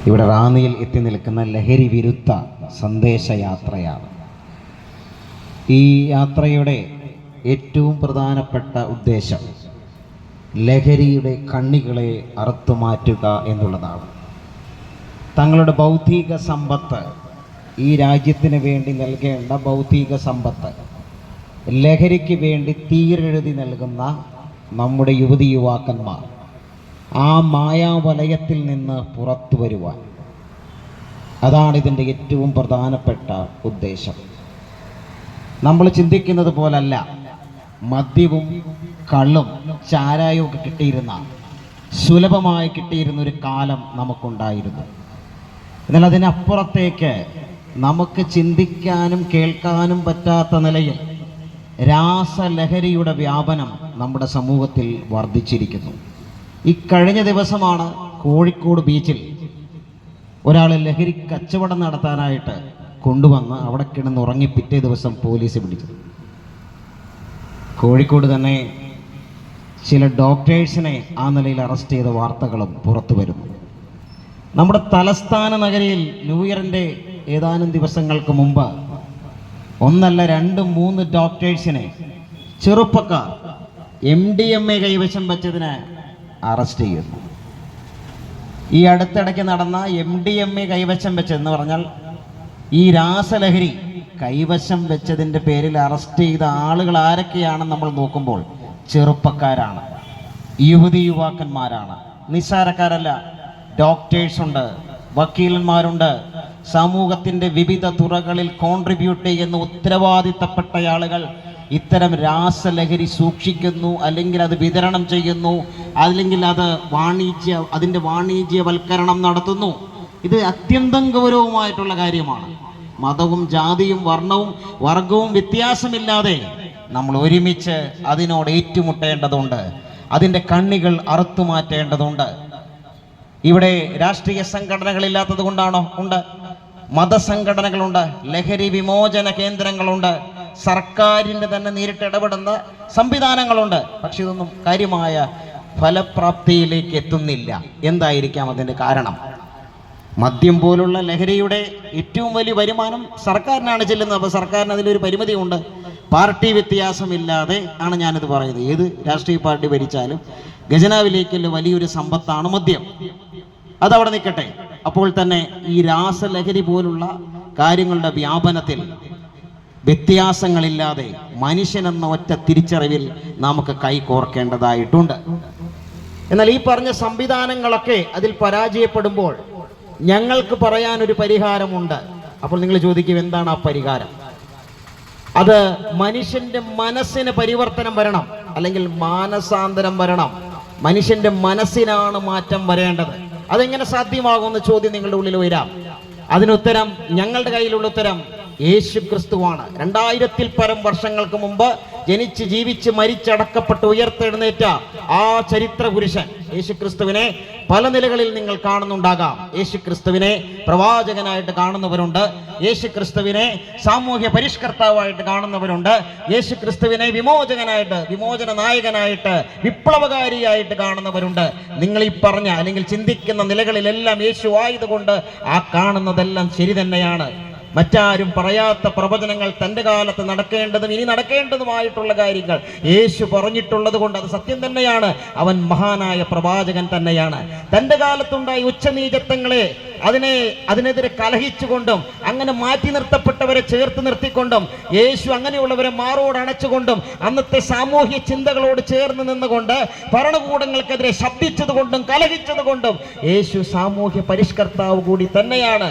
ഇവിടെ റാന്നിയിൽ എത്തി നിൽക്കുന്ന ലഹരി വിരുദ്ധ സന്ദേശയാത്രയാണ്. ഈ യാത്രയുടെ ഏറ്റവും പ്രധാനപ്പെട്ട ഉദ്ദേശം ലഹരിയുടെ കണ്ണികളെ അറുത്തുമാറ്റുക എന്നുള്ളതാണ്. തങ്ങളുടെ ഭൗതിക സമ്പത്ത്, ഈ രാജ്യത്തിന് വേണ്ടി നൽകേണ്ട ഭൗതിക സമ്പത്ത് ലഹരിക്ക് വേണ്ടി തീരെഴുതി നൽകുന്ന നമ്മുടെ യുവതി യുവാക്കന്മാർ ആ മായാവലയത്തിൽ നിന്ന് പുറത്തു വരുവാൻ, അതാണ് ഇതിൻ്റെ ഏറ്റവും പ്രധാനപ്പെട്ട ഉദ്ദേശം. നമ്മൾ ചിന്തിക്കുന്നത് പോലല്ല മദ്യവും കള്ളും ചാരായവും ഒക്കെ കിട്ടിയിരുന്ന, സുലഭമായി കിട്ടിയിരുന്ന ഒരു കാലം നമുക്കുണ്ടായിരുന്നു. എന്നാൽ അതിനപ്പുറത്തേക്ക് നമുക്ക് ചിന്തിക്കാനും കേൾക്കാനും പറ്റാത്ത നിലയിൽ രാസലഹരിയുടെ വ്യാപനം നമ്മുടെ സമൂഹത്തിൽ വർദ്ധിച്ചിരിക്കുന്നു. ഈ കഴിഞ്ഞ ദിവസമാണ് കോഴിക്കോട് ബീച്ചിൽ ഒരാൾ ലഹരി കച്ചവടം നടത്താനായിട്ട് കൊണ്ടുവന്ന് അവിടെ കിടന്നുറങ്ങി പിറ്റേ ദിവസം പോലീസ് പിടിച്ചത്. കോഴിക്കോട് തന്നെ ചില ഡോക്ടേഴ്സിനെ ആ നിലയിൽ അറസ്റ്റ് ചെയ്ത വാർത്തകളും പുറത്തു വരുന്നു. നമ്മുടെ തലസ്ഥാന നഗരിയിൽ ന്യൂ ഇയറിൻ്റെ ഏതാനും ദിവസങ്ങൾക്ക് മുമ്പ് ഒന്നല്ല 2-3 ഡോക്ടേഴ്സിനെ ചെറുപ്പക്കാർ MDMA കൈവശം വെച്ചതിന് അറസ്റ്റ് ചെയ്യുന്നു. ഈ അടുത്തിടയ്ക്ക് നടന്ന MDMA കൈവശം വെച്ചതെന്ന് പറഞ്ഞാൽ ഈ രാസലഹരി കൈവശം വെച്ചതിൻ്റെ പേരിൽ അറസ്റ്റ് ചെയ്ത ആളുകൾ ആരൊക്കെയാണെന്ന് നമ്മൾ നോക്കുമ്പോൾ ചെറുപ്പക്കാരാണ്, യുവതി യുവാക്കന്മാരാണ്, നിസ്സാരക്കാരല്ല. ഡോക്ടേഴ്സുണ്ട്, വക്കീലന്മാരുണ്ട്, സമൂഹത്തിൻ്റെ വിവിധ തുറകളിൽ കോൺട്രിബ്യൂട്ട് ചെയ്യുന്ന ഉത്തരവാദിത്തപ്പെട്ട ആളുകൾ ഇത്തരം രാസലഹരി സൂക്ഷിക്കുന്നു, അല്ലെങ്കിൽ അത് വിതരണം ചെയ്യുന്നു, അല്ലെങ്കിൽ അത് അതിൻ്റെ വാണിജ്യവൽക്കരണം നടത്തുന്നു. ഇത് അത്യന്തം ഗൗരവമായിട്ടുള്ള കാര്യമാണ്. മതവും ജാതിയും വർഗവും വ്യത്യാസമില്ലാതെ നമ്മൾ ഒരുമിച്ച് അതിനോട് ഏറ്റുമുട്ടേണ്ടതുണ്ട്. അതിൻ്റെ കണ്ണികൾ അറുത്തുമാറ്റേണ്ടതുണ്ട്. ഇവിടെ രാഷ്ട്രീയ സംഘടനകളില്ലാത്തത് കൊണ്ടാണോ? ഉണ്ട്. മതസംഘടനകളുണ്ട്, ലഹരി വിമോചന കേന്ദ്രങ്ങളുണ്ട്, സർക്കാരിൻ്റെ തന്നെ നേരിട്ട് ഇടപെടുന്ന സംവിധാനങ്ങളുണ്ട്. പക്ഷെ ഇതൊന്നും കാര്യമായ ഫലപ്രാപ്തിയിലേക്ക് എത്തുന്നില്ല. എന്തായിരിക്കാം അതിൻ്റെ കാരണം? മദ്യം പോലുള്ള ലഹരിയുടെ ഏറ്റവും വലിയ വരുമാനം സർക്കാരിനാണ് ചെല്ലുന്നത്. അപ്പോൾ സർക്കാരിന് അതിലൊരു പരിമിതിയുണ്ട്. പാർട്ടി വ്യത്യാസമില്ലാതെ ആണ് ഞാനിത് പറയുന്നത്. ഏത് രാഷ്ട്രീയ പാർട്ടി ഭരിച്ചാലും ഖജനാവിലേക്കുള്ള വലിയൊരു സമ്പത്താണ് മദ്യം. അതവിടെ നിൽക്കട്ടെ. അപ്പോൾ തന്നെ ഈ രാസലഹരി പോലുള്ള കാര്യങ്ങളുടെ വ്യാപനത്തിൽ വ്യത്യാസങ്ങളില്ലാതെ മനുഷ്യനെന്ന ഒറ്റ തിരിച്ചറിവിൽ നമുക്ക് കൈകോർക്കേണ്ടതായിട്ടുണ്ട്. എന്നാൽ ഈ പറഞ്ഞ സംവിധാനങ്ങളൊക്കെ അതിൽ പരാജയപ്പെടുമ്പോൾ ഞങ്ങൾക്ക് പറയാനൊരു പരിഹാരമുണ്ട്. അപ്പോൾ നിങ്ങൾ ചോദിക്കും, എന്താണ് ആ പരിഹാരം? അത് മനുഷ്യന്റെ മനസ്സിന് പരിവർത്തനം വരണം, അല്ലെങ്കിൽ മാനസാന്തരം വരണം. മനുഷ്യന്റെ മനസ്സിനാണ് മാറ്റം വരേണ്ടത്. അതെങ്ങനെ സാധ്യമാകുമെന്ന ചോദ്യം നിങ്ങളുടെ ഉള്ളിൽ വരാം. അതിനുത്തരം, ഞങ്ങളുടെ കയ്യിലുള്ള ഉത്തരം യേശു ക്രിസ്തുവാണ്. 2000-ൽ പരം വർഷങ്ങൾക്ക് മുമ്പ് ജനിച്ച് ജീവിച്ച് മരിച്ചടക്കപ്പെട്ട് ഉയർത്തെഴുന്നേറ്റ ആ ചരിത്ര പുരുഷൻ യേശു ക്രിസ്തുവിനെ പല നിലകളിൽ നിങ്ങൾ കാണുന്നുണ്ടാകാം. യേശു ക്രിസ്തുവിനെ പ്രവാചകനായിട്ട് കാണുന്നവരുണ്ട്, യേശു ക്രിസ്തുവിനെ സാമൂഹ്യ പരിഷ്കർത്താവായിട്ട് കാണുന്നവരുണ്ട്, യേശു ക്രിസ്തുവിനെ വിമോചന നായകനായിട്ട്, വിപ്ലവകാരിയായിട്ട് കാണുന്നവരുണ്ട്. നിങ്ങൾ ഈ പറഞ്ഞ അല്ലെങ്കിൽ ചിന്തിക്കുന്ന നിലകളിലെല്ലാം യേശു ആയതുകൊണ്ട് ആ കാണുന്നതെല്ലാം ശരി തന്നെയാണ്. മറ്റാരും പറയാത്ത പ്രവചനങ്ങൾ, തൻ്റെ കാലത്ത് നടക്കേണ്ടതും ഇനി നടക്കേണ്ടതുമായിട്ടുള്ള കാര്യങ്ങൾ യേശു പറഞ്ഞിട്ടുള്ളത് കൊണ്ട് അത് സത്യം തന്നെയാണ്. അവൻ മഹാനായ പ്രവാചകൻ തന്നെയാണ്. തൻ്റെ കാലത്തുണ്ടായ ഉച്ചനീചത്വങ്ങളെ അതിനെതിരെ കലഹിച്ചുകൊണ്ടും അങ്ങനെ മാറ്റി നിർത്തപ്പെട്ടവരെ ചേർത്ത് നിർത്തിക്കൊണ്ടും യേശു അങ്ങനെയുള്ളവരെ മാറോട് അണച്ചുകൊണ്ടും അന്നത്തെ സാമൂഹ്യ ചിന്തകളോട് ചേർന്ന് നിന്നുകൊണ്ട് ഭരണകൂടങ്ങൾക്കെതിരെ ശബ്ദിച്ചതുകൊണ്ടും കലഹിച്ചതുകൊണ്ടും യേശു സാമൂഹ്യ പരിഷ്കർത്താവ് കൂടി തന്നെയാണ്.